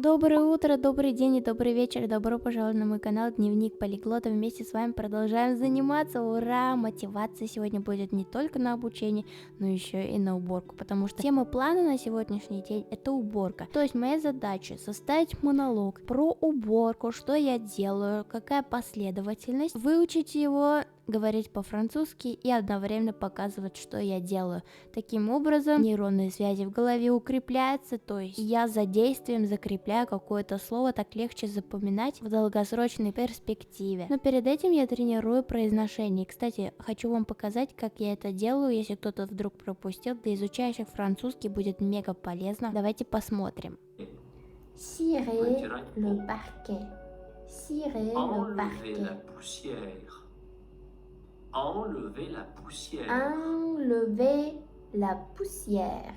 Доброе утро, добрый день и добрый вечер. Добро пожаловать на мой канал Дневник Полиглота. Вместе с вами продолжаем заниматься. Ура! Мотивация сегодня будет не только на обучение, но еще и на уборку, потому что тема плана на сегодняшний день это уборка. То есть моя задача составить монолог про уборку, что я делаю, какая последовательность, выучить его, говорить по-французски и одновременно показывать, что я делаю. Таким образом, нейронные связи в голове укрепляются, то есть я за действием закрепляю какое-то слово, так легче запоминать в долгосрочной перспективе. Но перед этим я тренирую произношение. Кстати, хочу вам показать, как я это делаю, если кто-то вдруг пропустил. Для изучающих французский будет мега полезно. Давайте посмотрим. Cirer le parquet. Cirer le parquet. La poussière. Enlever la poussière. Enlever la poussière.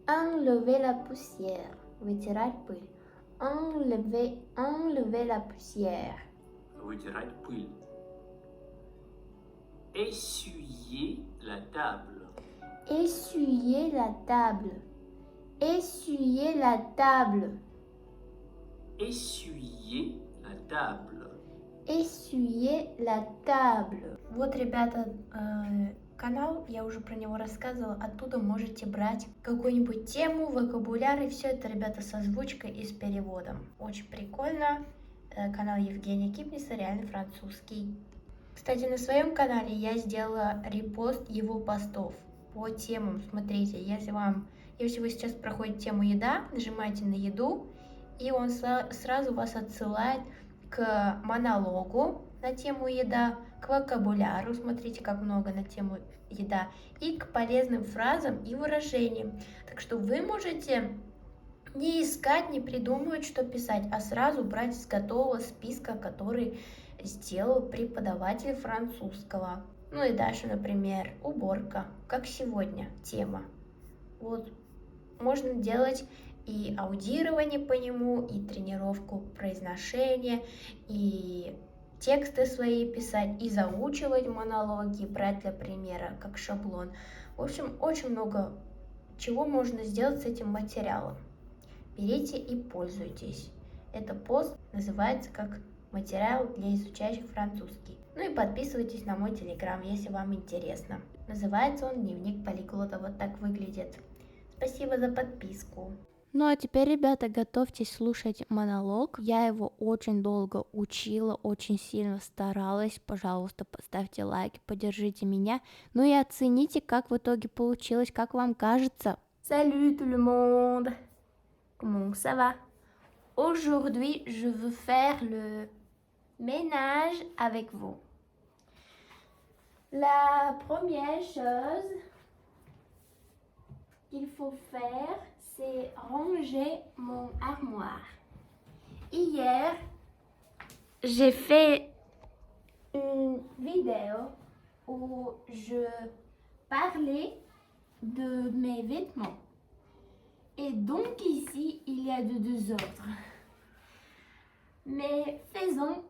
Enlever la poussière. Вытирать пыль. Enlever la poussière. Вытирать пыль. Essuyer la table. Essuyer la table. Essuyer la table. Essuyer la table. Essuyer la table. Вот, ребята, канал, я уже про него рассказывала, оттуда можете брать какую-нибудь тему, вокабуляр, и все это, ребята, с озвучкой и с переводом. Очень прикольно. Канал Евгения Кипниса, реально французский. Кстати, на своем канале я сделала репост его постов по темам. Смотрите, если вы сейчас проходите тему еда, нажимаете на еду, и он сразу вас отсылает к монологу на тему еда, к вокабуляру, смотрите, как много на тему еда, и к полезным фразам и выражениям. Так что вы можете не искать, не придумывать, что писать, а сразу брать из готового списка, который сделал преподаватель французского. Ну и дальше, например, уборка, как сегодня тема. Вот, можно делать и аудирование по нему, и тренировку произношения, и тексты свои писать, и заучивать монологи, брать для примера, как шаблон. В общем, очень много чего можно сделать с этим материалом. Берите и пользуйтесь. Этот пост называется как материал для изучающих французский. Ну и подписывайтесь на мой телеграм, если вам интересно. Называется он Дневник Полиглота, вот так выглядит. Спасибо за подписку. Ну а теперь, ребята, готовьтесь слушать монолог. Я его очень долго учила, очень сильно старалась. Пожалуйста, поставьте лайк, поддержите меня. Ну и оцените, как в итоге получилось, как вам кажется. Salut tout le monde! Comment ça va? Aujourd'hui, je veux faire le ménage avec vous. La première chose qu'il faut faire, c'est ranger mon armoire. Hier, j'ai fait une vidéo où je parlais de mes vêtements. Et donc ici, il y a de deux autres. Mais faisons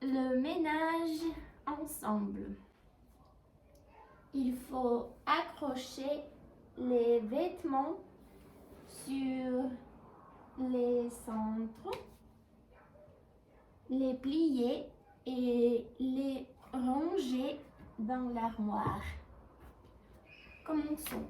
le ménage ensemble. Il faut accrocher les vêtements sur les centres, les plier et les ranger dans l'armoire. Commençons.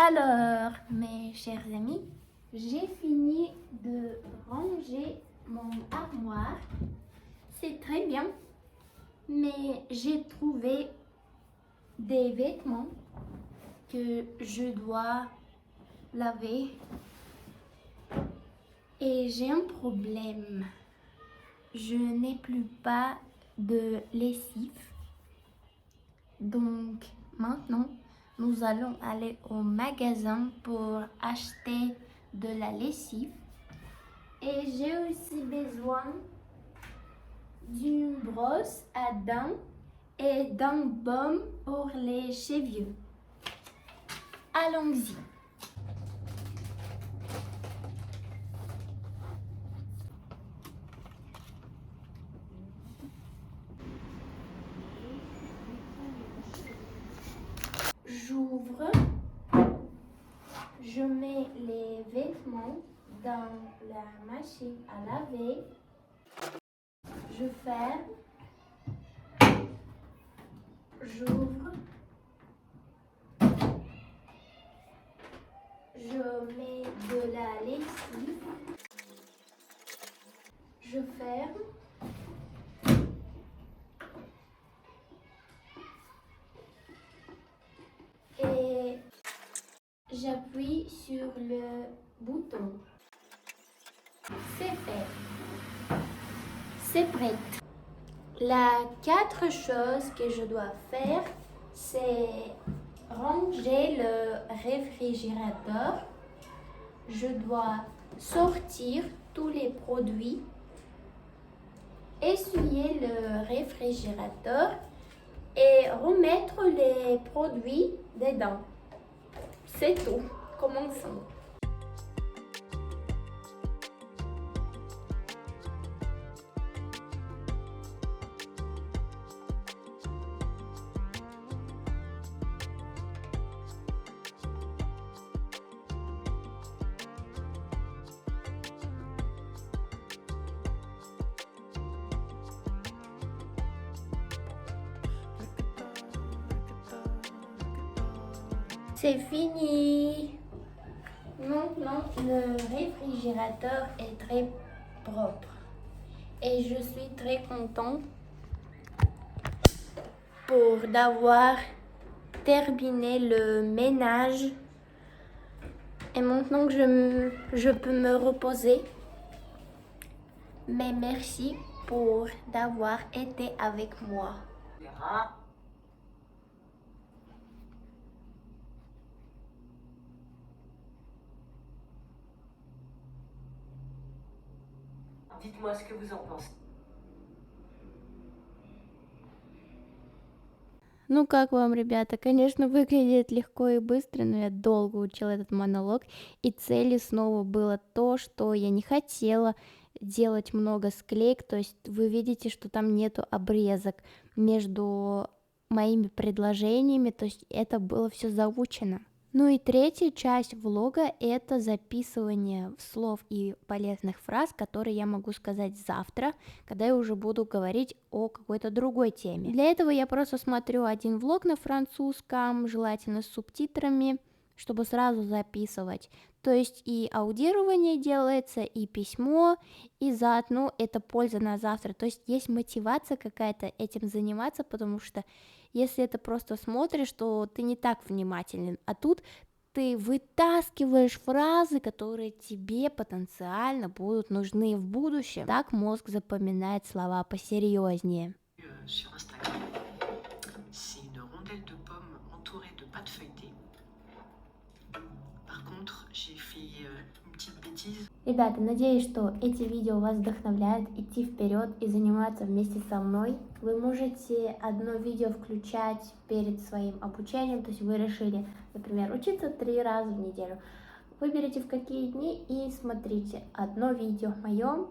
Alors, mes chers amis, j'ai fini de ranger mon armoire. C'est très bien, mais j'ai trouvé des vêtements que je dois laver. Et j'ai un problème. Je n'ai plus pas de lessive. Donc, maintenant, nous allons aller au magasin pour acheter de la lessive. Et j'ai aussi besoin brosse à dents et d'un baume pour les cheveux. Allons-y. J'ouvre, je mets les vêtements dans la machine à laver, je ferme, j'ouvre, je mets de la lessive, je ferme, et j'appuie sur le bouton. C'est fait. C'est prêt. La 4 choses que je dois faire, c'est ranger le réfrigérateur. Je dois sortir tous les produits, essuyer le réfrigérateur et remettre les produits dedans. C'est tout. Commençons. C'est fini. Maintenant, le réfrigérateur est très propre et je suis très contente pour d'avoir terminé le ménage. Et maintenant que je peux me reposer. Mais merci pour d'avoir été avec moi. Dites-moi ce que vous en pensez. Ну как вам, ребята? Конечно, выглядит легко и быстро, но я долго учила этот монолог, и целью снова было то, что я не хотела делать много склеек, то есть вы видите, что там нету обрезок между моими предложениями, то есть это было все заучено. Ну и третья часть влога — это записывание слов и полезных фраз, которые я могу сказать завтра, когда я уже буду говорить о какой-то другой теме. Для этого я просто смотрю один влог на французском, желательно с субтитрами, чтобы сразу записывать. То есть и аудирование делается, и письмо, и заодно это польза на завтра. То есть есть мотивация какая-то этим заниматься, потому что если это просто смотришь, то ты не так внимателен, а тут ты вытаскиваешь фразы, которые тебе потенциально будут нужны в будущем. Так мозг запоминает слова посерьезнее. Sur Instagram, c'est une rondelle de pommes entourée de pâte feuilletée. Par contre, j'ai fait une petite bêtise. Ребята, надеюсь, что эти видео вас вдохновляют идти вперед и заниматься вместе со мной. Вы можете одно видео включать перед своим обучением, то есть вы решили, например, учиться 3 раза в неделю. Выберите в какие дни и смотрите одно видео мое,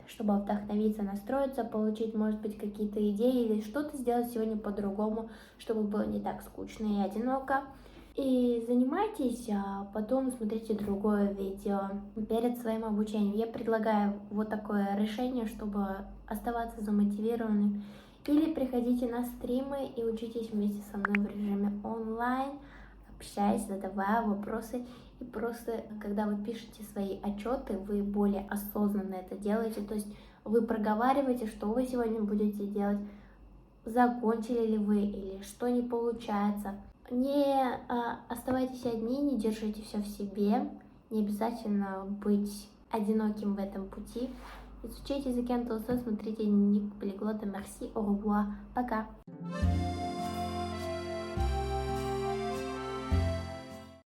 чтобы вдохновиться, настроиться, получить, может быть, какие-то идеи или что-то сделать сегодня по-другому, чтобы было не так скучно и одиноко. И занимайтесь, а потом смотрите другое видео перед своим обучением. Я предлагаю вот такое решение, чтобы оставаться замотивированным. Или приходите на стримы и учитесь вместе со мной в режиме онлайн, общаясь, задавая вопросы. И просто, когда вы пишете свои отчеты, вы более осознанно это делаете. То есть вы проговариваете, что вы сегодня будете делать, закончили ли вы или что не получается. Не оставайтесь одни, не держите все в себе, не обязательно быть одиноким в этом пути. Изучайте языки НТОС, смотрите дневник полиглота. Merci, au revoir, пока.